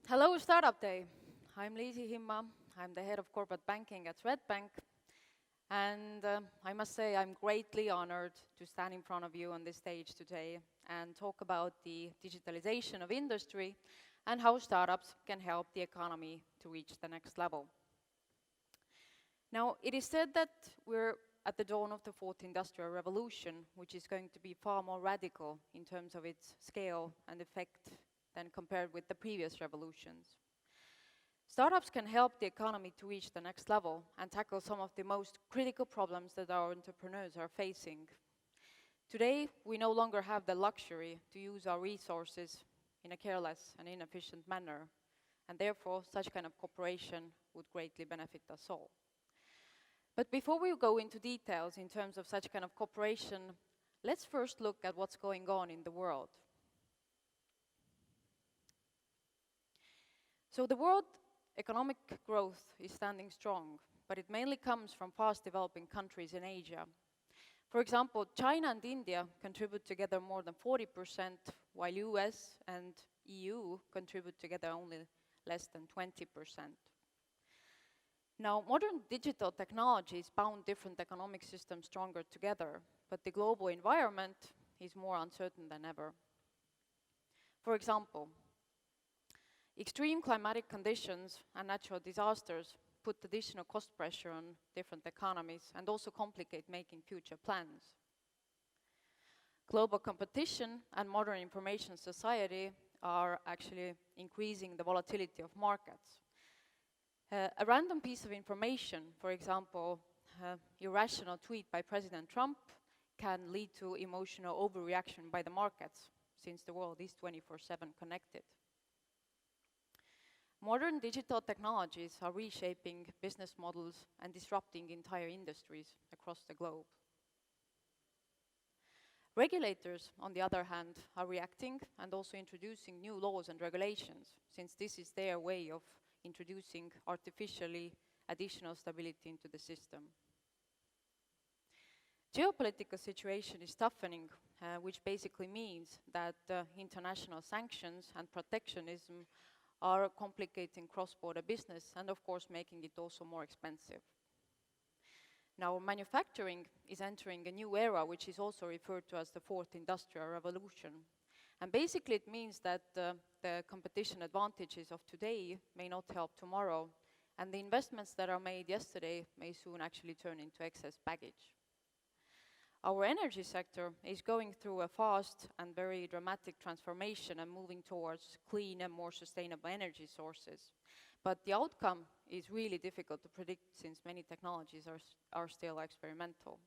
Hello, Startup Day. I'm Liisi Himma. I'm the head of corporate banking at Swedbank. And I must say I'm greatly honored to stand in front of you on this stage today and talk about the digitalization of industry and how startups can help the economy to reach the next level. Now, it is said that we're at the dawn of the fourth industrial revolution, which is going to be far more radical in terms of its scale and effect than compared with the previous revolutions. Startups can help the economy to reach the next level and tackle some of the most critical problems that our entrepreneurs are facing. Today, we no longer have the luxury to use our resources in a careless and inefficient manner, and therefore such kind of cooperation would greatly benefit us all. But before we go into details in terms of such kind of cooperation, let's first look at what's going on in the world. So the world economic growth is standing strong, but it mainly comes from fast developing countries in Asia. For example, China and India contribute together more than 40%, while US and EU contribute together only less than 20%. Now, modern digital technologies bound different economic systems stronger together, but the global environment is more uncertain than ever. For example, extreme climatic conditions and natural disasters put additional cost pressure on different economies and also complicate making future plans. Global competition and modern information society are actually increasing the volatility of markets. A random piece of information, for example, irrational tweet by President Trump, can lead to emotional overreaction by the markets, since the world is 24/7 connected. Modern digital technologies are reshaping business models and disrupting entire industries across the globe. Regulators, on the other hand, are reacting and also introducing new laws and regulations, since this is their way of introducing artificially additional stability into the system. Geopolitical situation is toughening, which basically means that international sanctions and protectionism are complicating cross-border business and of course making it also more expensive. Now, manufacturing is entering a new era, which is also referred to as the fourth industrial revolution. And basically it means that the competition advantages of today may not help tomorrow, and the investments that are made yesterday may soon actually turn into excess baggage. Our energy sector is going through a fast and very dramatic transformation and moving towards clean and more sustainable energy sources. But the outcome is really difficult to predict since many technologies are still experimental.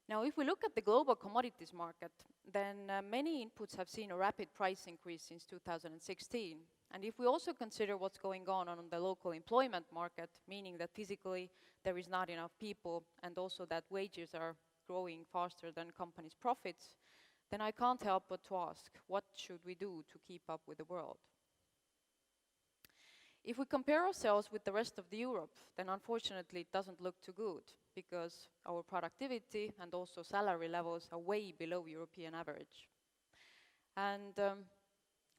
Now, if we look at the global commodities market, then many inputs have seen a rapid price increase since 2016. And if we also consider what's going on the local employment market, meaning that physically there is not enough people and also that wages are growing faster than companies' profits, then I can't help but to ask, what should we do to keep up with the world? If we compare ourselves with the rest of Europe, then unfortunately it doesn't look too good, because our productivity and also salary levels are way below European average. And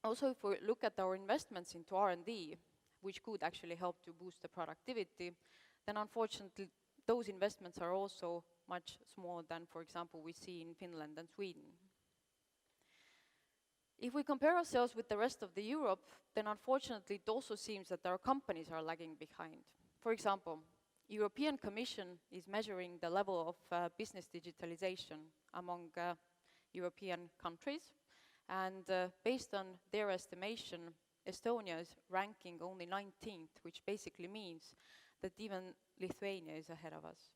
also if we look at our investments into R&D, which could actually help to boost the productivity, then unfortunately those investments are also much smaller than, for example, we see in Finland and Sweden. If we compare ourselves with the rest of the Europe, then unfortunately it also seems that our companies are lagging behind. For example, European Commission is measuring the level of business digitalization among European countries, and based on their estimation, Estonia is ranking only 19th, which basically means that even Lithuania is ahead of us.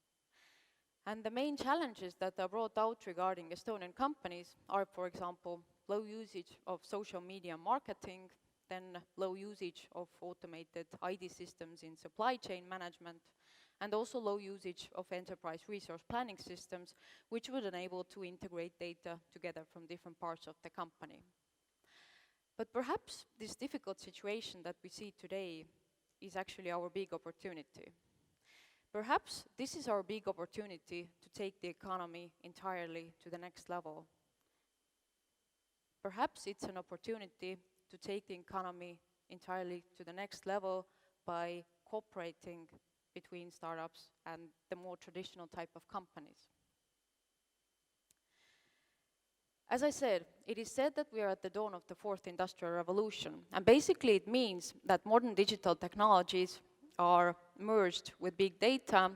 And the main challenges that are brought out regarding Estonian companies are, for example, low usage of social media marketing, then low usage of automated ID systems in supply chain management, and also low usage of enterprise resource planning systems, which would enable to integrate data together from different parts of the company. But perhaps this difficult situation that we see today is actually our big opportunity. Perhaps this is our big opportunity to take the economy entirely to the next level. perhaps it's an opportunity to take the economy entirely to the next level by cooperating between startups and the more traditional type of companies. As I said, it is said that we are at the dawn of the fourth industrial revolution, and basically it means that modern digital technologies are merged with big data,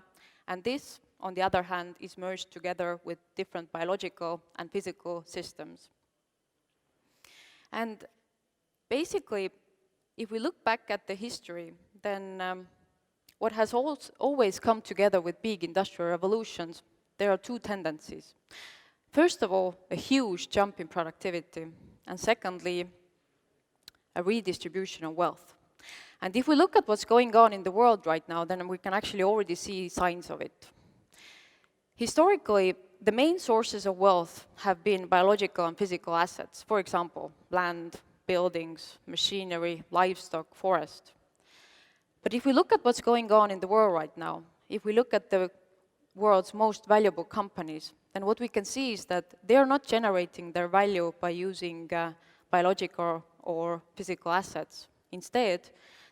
and this, on the other hand, is merged together with different biological and physical systems. And basically, if we look back at the history, then what has always come together with big industrial revolutions, there are two tendencies. First of all, a huge jump in productivity, and secondly, a redistribution of wealth. And if we look at what's going on in the world right now, then we can actually already see signs of it. Historically, the main sources of wealth have been biological and physical assets, for example, land, buildings, machinery, livestock, forest. But if we look at what's going on in the world right now, if we look at the world's most valuable companies, then what we can see is that they are not generating their value by using biological or physical assets. Instead,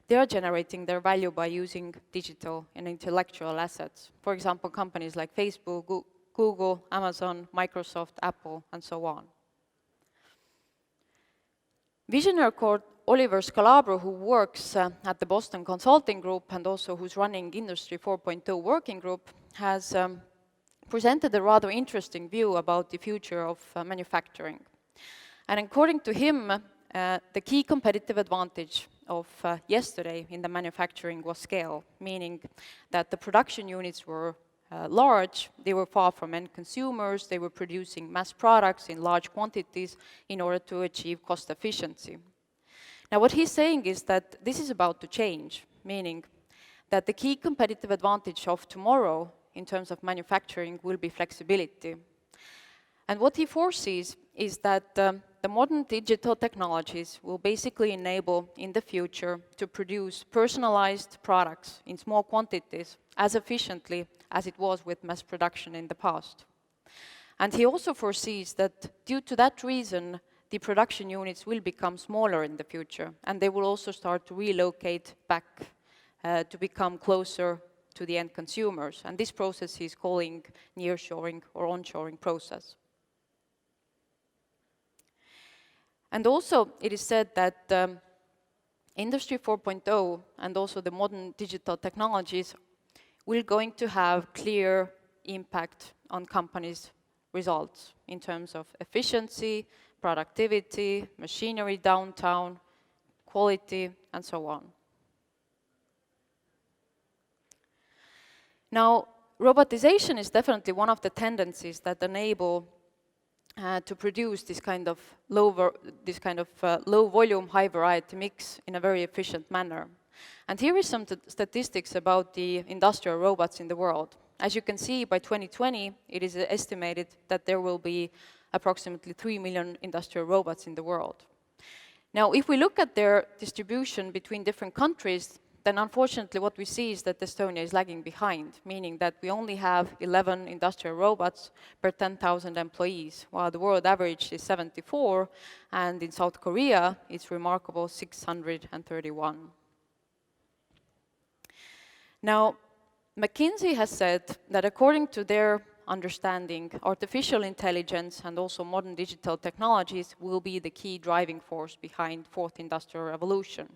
they are generating their value by using digital and intellectual assets. For example, companies like Facebook, Google, Amazon, Microsoft, Apple, and so on. Visionary called Oliver Scalabro, who works at the Boston Consulting Group and also who's running Industry 4.0 working group, has presented a rather interesting view about the future of manufacturing. And according to him, the key competitive advantage of yesterday in the manufacturing was scale, meaning that the production units were large, they were far from end consumers, they were producing mass products in large quantities in order to achieve cost efficiency. Now what he's saying is that this is about to change, meaning that the key competitive advantage of tomorrow in terms of manufacturing will be flexibility. And what he foresees is that the modern digital technologies will basically enable in the future to produce personalized products in small quantities as efficiently as it was with mass production in the past. And he also foresees that due to that reason, the production units will become smaller in the future, and they will also start to relocate back to become closer to the end consumers. And this process he's calling nearshoring or onshoring process. And also, it is said that Industry 4.0 and also the modern digital technologies will going to have clear impact on companies' results in terms of efficiency, productivity, machinery downtime, quality, and so on. Now, robotization is definitely one of the tendencies that enable to produce this kind of low volume, high variety mix in a very efficient manner. And here is some statistics about the industrial robots in the world. As you can see, by 2020, it is estimated that there will be approximately 3 million industrial robots in the world. Now, if we look at their distribution between different countries, then unfortunately what we see is that Estonia is lagging behind, meaning that we only have 11 industrial robots per 10,000 employees, while the world average is 74, and in South Korea it's remarkable 631. Now, McKinsey has said that according to their understanding, artificial intelligence and also modern digital technologies will be the key driving force behind fourth industrial revolution.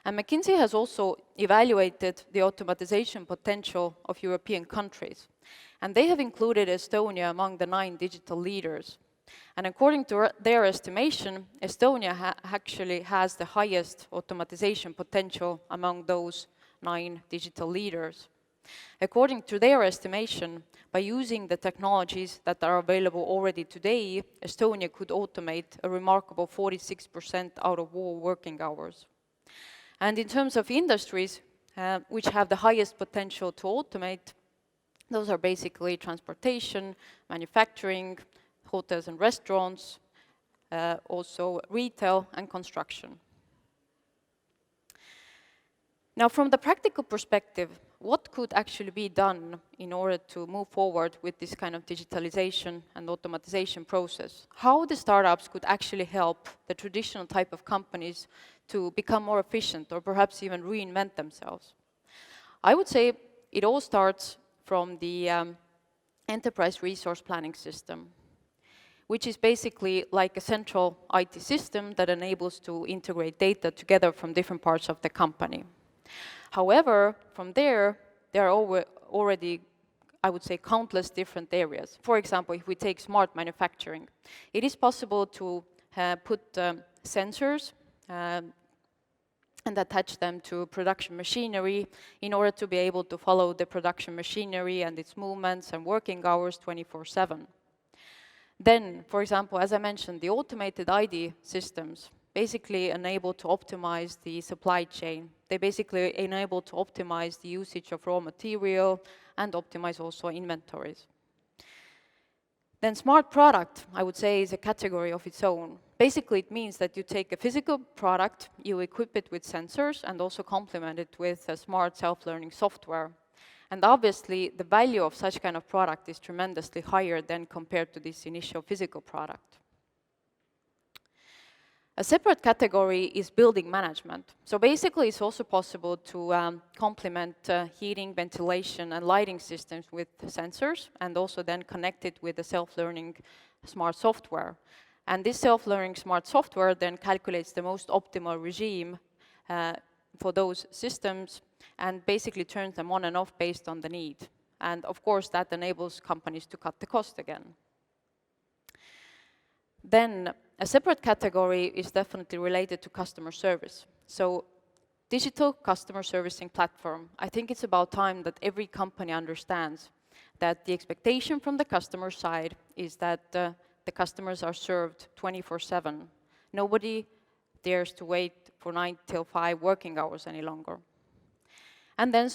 And McKinsey has also evaluated the automatization potential of European countries. And they have included Estonia among the 9 digital leaders. And according to their estimation, Estonia actually has the highest automatization potential among those 9 digital leaders. According to their estimation, by using the technologies that are available already today, Estonia could automate a remarkable 46% out of all working hours. And in terms of industries which have the highest potential to automate, those are basically transportation, manufacturing, hotels and restaurants, also retail and construction. Now, from the practical perspective, what could actually be done in order to move forward with this kind of digitalization and automatization process? How the startups could actually help the traditional type of companies to become more efficient or perhaps even reinvent themselves? I would say it all starts from the enterprise resource planning system, which is basically like a central IT system that enables to integrate data together from different parts of the company. However, from there are already, I would say, countless different areas. For example, if we take smart manufacturing, it is possible to put sensors and attach them to production machinery in order to be able to follow the production machinery and its movements and working hours 24/7. Then, for example, as I mentioned, the automated ID systems basically enable to optimize the supply chain. They basically enable to optimize the usage of raw material and optimize also inventories. Then smart product, I would say, is a category of its own. Basically, it means that you take a physical product, you equip it with sensors, and also complement it with a smart self-learning software. And obviously, the value of such kind of product is tremendously higher than compared to this initial physical product. A separate category is building management. So basically, it's also possible to complement heating, ventilation, and lighting systems with sensors, and also then connect it with the self-learning smart software. And this self-learning smart software then calculates the most optimal regime for those systems and basically turns them on and off based on the need. And of course, that enables companies to cut the cost again. Then a separate category is definitely related to customer service. So digital customer servicing platform. I think it's about time that every company understands that the expectation from the customer side is that the customers are served 24/7. Nobody dares to wait for 9 till 5 working hours any longer. And then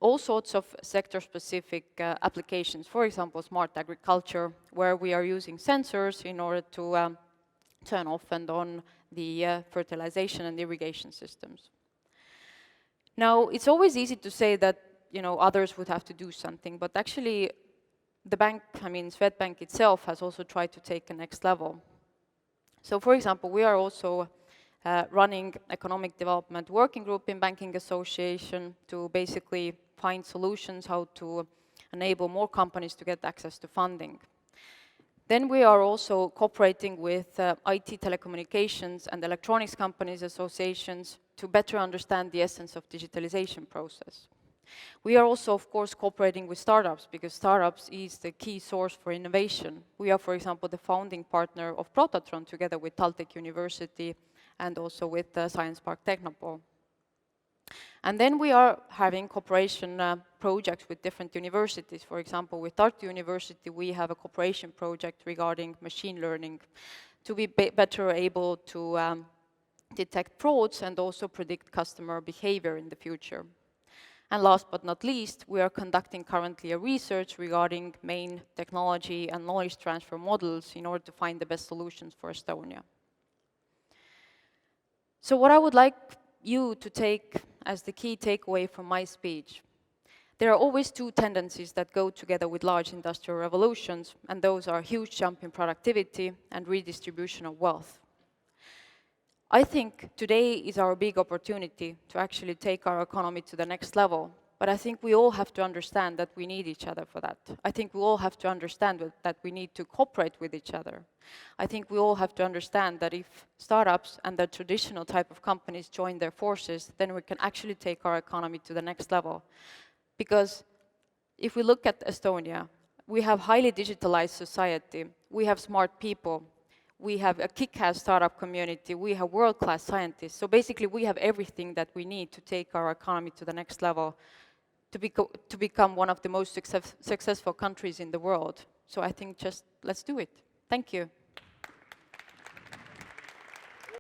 all sorts of sector-specific applications, for example, smart agriculture, where we are using sensors in order to turn off and on the fertilization and irrigation systems. Now, it's always easy to say that, you know, others would have to do something, but actually the bank, Swedbank itself has also tried to take a next level. So, for example, we are also running economic development working group in Banking Association to basically find solutions how to enable more companies to get access to funding. Then we are also cooperating with IT, telecommunications, and electronics companies associations to better understand the essence of digitalization process. We are also, of course, cooperating with startups, because startups is the key source for innovation. We are, for example, the founding partner of Prototron together with Taltech University and also with Science Park Technopole. And then we are having cooperation projects with different universities. For example, with Tartu University, we have a cooperation project regarding machine learning to be better able to detect frauds and also predict customer behavior in the future. And last but not least, we are conducting currently a research regarding main technology and knowledge transfer models in order to find the best solutions for Estonia. So what I would like you to take as the key takeaway from my speech: there are always two tendencies that go together with large industrial revolutions, and those are huge jump in productivity and redistribution of wealth. I think today is our big opportunity to actually take our economy to the next level, but I think we all have to understand that we need each other for that. I think we all have to understand that we need to cooperate with each other. I think we all have to understand that if startups and the traditional type of companies join their forces, then we can actually take our economy to the next level. Because if we look at Estonia, we have highly digitalized society, we have smart people, we have a kick-ass startup community, we have world-class scientists. So basically we have everything that we need to take our economy to the next level, to become one of the most successful countries in the world. So I think just let's do it. Thank you.